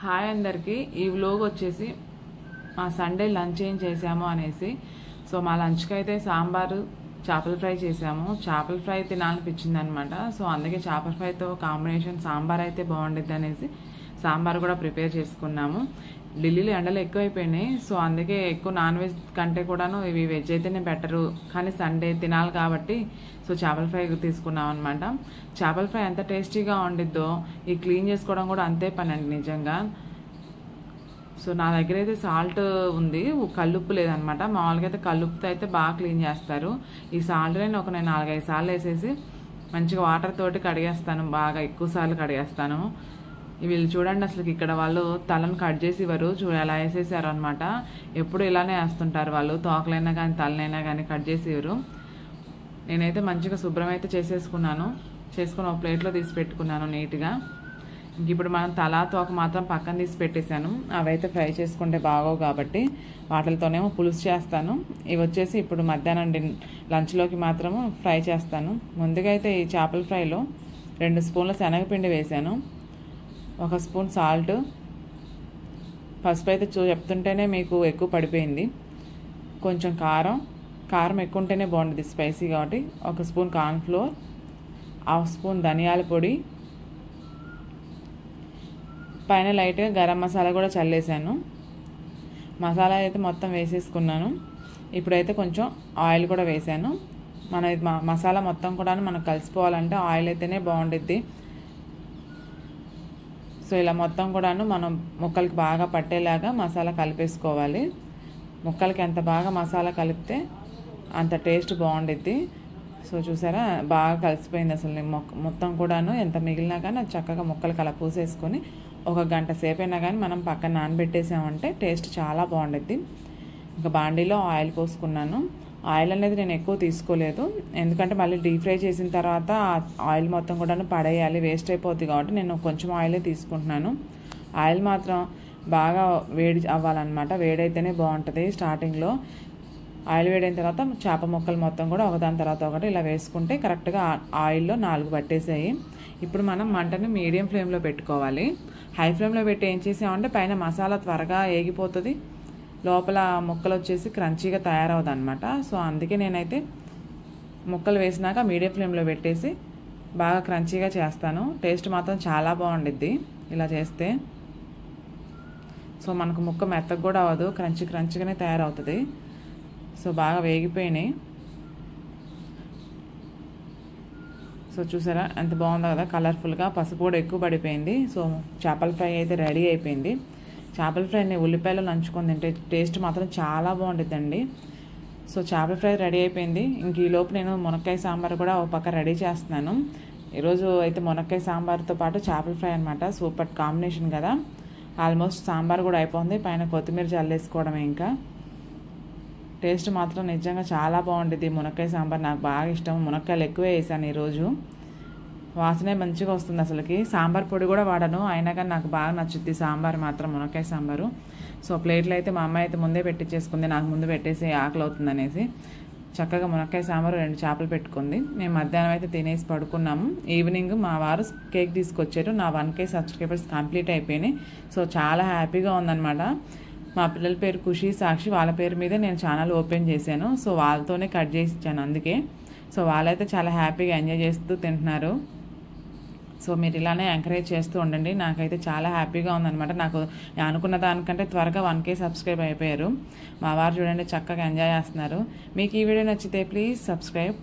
Hi అందరికీ ఈ vlog వచ్చేసి మా సండే లంచ్ ఏం చేసాము అనేసి. సో మా లంచ్కి అయితే సాంబారు చేపల ఫ్రై చేసాము. చేపల ఫ్రై తినాలనిపించింది అనమాట. సో అందుకే చేపల ఫ్రైతో కాంబినేషన్ సాంబార్ అయితే బాగుండిద్ది అనేసి సాంబార్ కూడా ప్రిపేర్ చేసుకున్నాము. ఢిల్లీలో ఎండలు ఎక్కువైపోయినాయి. సో అందుకే ఎక్కువ నాన్ వెజ్ కంటే కూడాను ఇవి వెజ్ అయితేనే బెటరు, కానీ సండే తినాలి కాబట్టి సో చేపల ఫ్రై తీసుకున్నాం అనమాట. చేపల ఫ్రై ఎంత టేస్టీగా ఉండిద్దో ఈ క్లీన్ చేసుకోవడం కూడా అంతే పని అండి నిజంగా. సో నా దగ్గర అయితే సాల్ట్ ఉంది, కల్లుప్పు లేదనమాట. మామూలుగా అయితే కల్లుప్పుతో అయితే బాగా క్లీన్ చేస్తారు. ఈ సాల్ట్ నేను 4-5 సార్లు వేసేసి మంచిగా వాటర్ తోటి కడిగేస్తాను, బాగా ఎక్కువ సార్లు కడిగేస్తాను. వీళ్ళు చూడండి అసలు ఇక్కడ వాళ్ళు తలను కట్ చేసి ఇవ్వరు, ఎలా వేసేసారు అనమాట. ఎప్పుడు ఇలానే వేస్తుంటారు వాళ్ళు, తోకలైనా కానీ తలనైనా కానీ కట్ చేసి ఇవ్వరు. నేనైతే మంచిగా శుభ్రం అయితే చేసుకుని ఒక ప్లేట్లో తీసి పెట్టుకున్నాను నీట్గా. ఇంక ఇప్పుడు మనం తల తోక మాత్రం పక్కన తీసి పెట్టేశాను. అవైతే ఫ్రై చేసుకుంటే బాగోవు కాబట్టి వాటితోనేమో పులుసు చేస్తాను. ఇవి వచ్చేసి ఇప్పుడు మధ్యాహ్నం లంచ్లోకి మాత్రము ఫ్రై చేస్తాను. ముందుగా అయితే ఈ చేపల ఫ్రైలో 2 స్పూన్ల శనగపిండి వేసాను, 1 స్పూన్ సాల్ట్, పసుపు అయితే చెప్తుంటేనే మీకు ఎక్కువ పడిపోయింది, కొంచెం కారం ఎక్కువ ఉంటేనే బాగుంటుంది స్పైసీ కాబట్టి 1 స్పూన్ కార్న్ఫ్లోర్, 1/2 స్పూన్ ధనియాల పొడి, పైన లైట్గా గరం మసాలా కూడా చల్లేసాను. మసాలా అయితే మొత్తం వేసేసుకున్నాను. ఇప్పుడైతే కొంచెం ఆయిల్ కూడా వేసాను. మసాలా మొత్తం కూడా మనకు కలిసిపోవాలంటే ఆయిల్ అయితేనే బాగుండిద్ది. సో ఇలా మొత్తం కూడాను మనం ముక్కలకి బాగా పట్టేలాగా మసాలా కలిపేసుకోవాలి. ముక్కలకి ఎంత బాగా మసాలా కలిపితే అంత టేస్ట్ బాగుండిద్ది. సో చూసారా బాగా కలిసిపోయింది అసలు మొత్తం కూడాను. ఎంత మిగిలినా కానీ అది చక్కగా ముక్కలు కలపూసేసుకొని 1 గంట సేపు అయినా కానీ మనం పక్కన నానబెట్టేసామంటే టేస్ట్ చాలా బాగుండిద్ది. ఇంకా బాండీలో ఆయిల్ పోసుకున్నాను. ఆయిల్ అనేది నేను ఎక్కువ తీసుకోలేదు, ఎందుకంటే మళ్ళీ డీప్ ఫ్రై చేసిన తర్వాత ఆయిల్ మొత్తం కూడా పడేయాలి, వేస్ట్ అయిపోద్ది కాబట్టి నేను కొంచెం ఆయిలే తీసుకుంటున్నాను. ఆయిల్ మాత్రం బాగా వేడి అవ్వాలన్నమాట, వేడైతేనే బాగుంటుంది. స్టార్టింగ్లో ఆయిల్ వేడైన తర్వాత చేప ముక్కలు మొత్తం కూడా ఒకదాని తర్వాత ఒకటి ఇలా వేసుకుంటే కరెక్ట్గా ఆయిల్లో 4 పట్టేసాయి. ఇప్పుడు మనం మంటని మీడియం ఫ్లేమ్లో పెట్టుకోవాలి. హై ఫ్లేమ్లో పెట్టి ఏం చేసామంటే పైన మసాలా త్వరగా ఏగిపోతుంది, లోపల ముక్కలు వచ్చేసి క్రంచీగా తయారవుతుంది అనమాట. సో అందుకే నేనైతే ముక్కలు వేసినాక మీడియం ఫ్లేమ్లో పెట్టేసి బాగా క్రంచీగా చేస్తాను. టేస్ట్ మాత్రం చాలా బాగుండిద్ది ఇలా చేస్తే. సో మనకు ముక్క మెత్తగా కూడా అవ్వదు, క్రంచీగానే తయారవుతుంది. సో బాగా వేగిపోయినాయి. సో చూసారా ఎంత బాగుందో కదా కలర్ఫుల్గా. పసుపు కూడా ఎక్కువ పడిపోయింది. సో చేపల ఫ్రై అయితే రెడీ అయిపోయింది. చేపల ఫ్రైని ఉల్లిపాయలు నంచుకొని తింటే టేస్ట్ మాత్రం చాలా బాగుంటుందండి. సో చేపల ఫ్రై రెడీ అయిపోయింది. ఇంక ఈలోపు నేను మునక్కాయ సాంబార్ కూడా ఒక పక్క రెడీ చేస్తున్నాను. ఈరోజు అయితే మునక్కాయ సాంబార్తో పాటు చేపల ఫ్రై అనమాట, సూపర్ కాంబినేషన్ కదా. ఆల్మోస్ట్ సాంబార్ కూడా అయిపోయింది, పైన కొత్తిమీర చల్లేసుకోవడమే. ఇంకా టేస్ట్ మాత్రం నిజంగా చాలా బాగుంటుంది. మునక్కాయ సాంబార్ నాకు బాగా ఇష్టం, మునక్కాయలు ఎక్కువే వేసాను ఈరోజు. వాసనే మంచిగా వస్తుంది అసలుకి. సాంబార్ పొడి కూడా వాడను, అయినా కానీ నాకు బాగా నచ్చుద్ది సాంబార్ మాత్రం, మునక్కాయ సాంబారు. సో ప్లేట్లు అయితే మా అమ్మాయి అయితే ముందే పెట్టించేసుకుంది, నాకు ముందు పెట్టేసి ఆకలి అవుతుంది అనేసి. చక్కగా మునక్కాయ సాంబారు 2 చేపలు పెట్టుకుంది. మేము మధ్యాహ్నం అయితే తినేసి పడుకున్నాము. ఈవినింగ్ మా వారు కేక్ తీసుకొచ్చారు. నా 1K సబ్స్క్రైబర్స్ కంప్లీట్ అయిపోయినాయి. సో చాలా హ్యాపీగా ఉందన్నమాట. మా పిల్లల పేరు ఖుషి, సాక్షి, వాళ్ళ పేరు మీదే నేను ఛానల్ ఓపెన్ చేశాను. సో వాళ్ళతోనే కట్ చేసి ఇచ్చాను అందుకే. సో వాళ్ళైతే చాలా హ్యాపీగా ఎంజాయ్ చేస్తూ తింటున్నారు. సో మీరు ఇలానే ఎంకరేజ్ చేస్తూ ఉండండి, నాకైతే చాలా హ్యాపీగా ఉందన్నమాట. నాకు అనుకున్న దానికంటే త్వరగా 1K సబ్స్క్రైబ్ అయిపోయారు. మా వారు చూడండి చక్కగా ఎంజాయ్ చేస్తున్నారు. మీకు ఈ వీడియో నచ్చితే ప్లీజ్ సబ్స్క్రైబ్.